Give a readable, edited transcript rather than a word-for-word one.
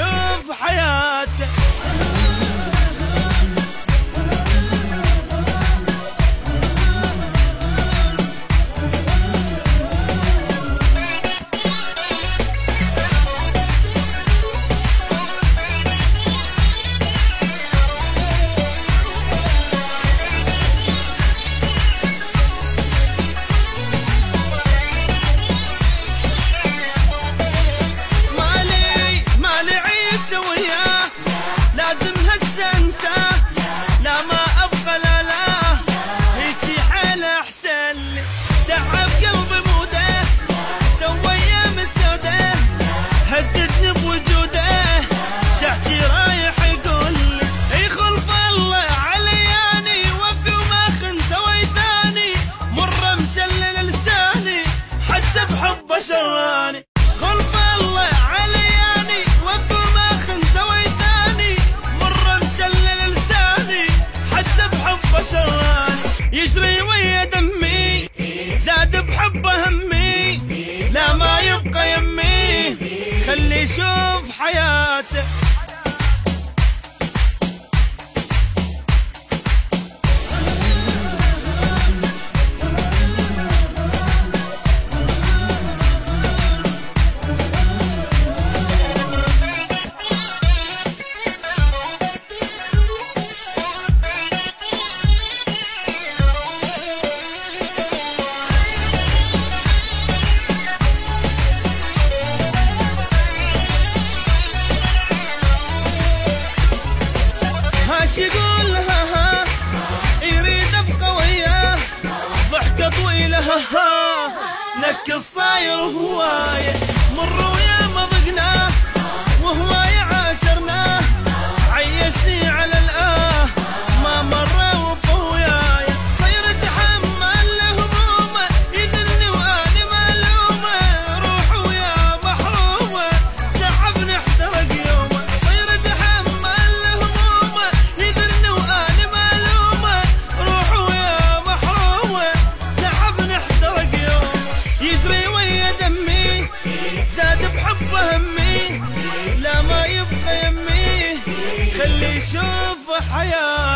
يشوف حياته. لازم هسه انساه، لا ما ابقى لا لا هيجي حاله احسن لي. تعب قلبي موده، سوى ايام السوده، هددني بوجوده، شحكي رايح يقول لي يخلف الله علياني، وفي وما خن سوي ثاني، مره مشلل لساني حتى بحبه شراني. خلف الله علياني، وفي وما خن سوي ثاني، مره مشلل لساني حتى بحبه شراني. يجري ويا دمي، زاد بحبه همي، لا ما يبقى يمي، خلي يشوف حياته. يقول ها يريد ابقى وياه، ضحكه طويله ها نك الصاير هوايه، مر ويا ما ضقناه وهوايه عاشرناه، عيشني على الآه ما مره وفوياي، صير اتحمل همومه يذلني وانا ملومه، روح ويا محرومه تعبني احترق يومه، صير اتحمل همومه يذلني وانا ملومه، روح ويا محرومه تعبني احترق يومه. يجري ويا دمي، زاد بحبه همي، لا ما يبقى يمي، خلي يشوف حياته.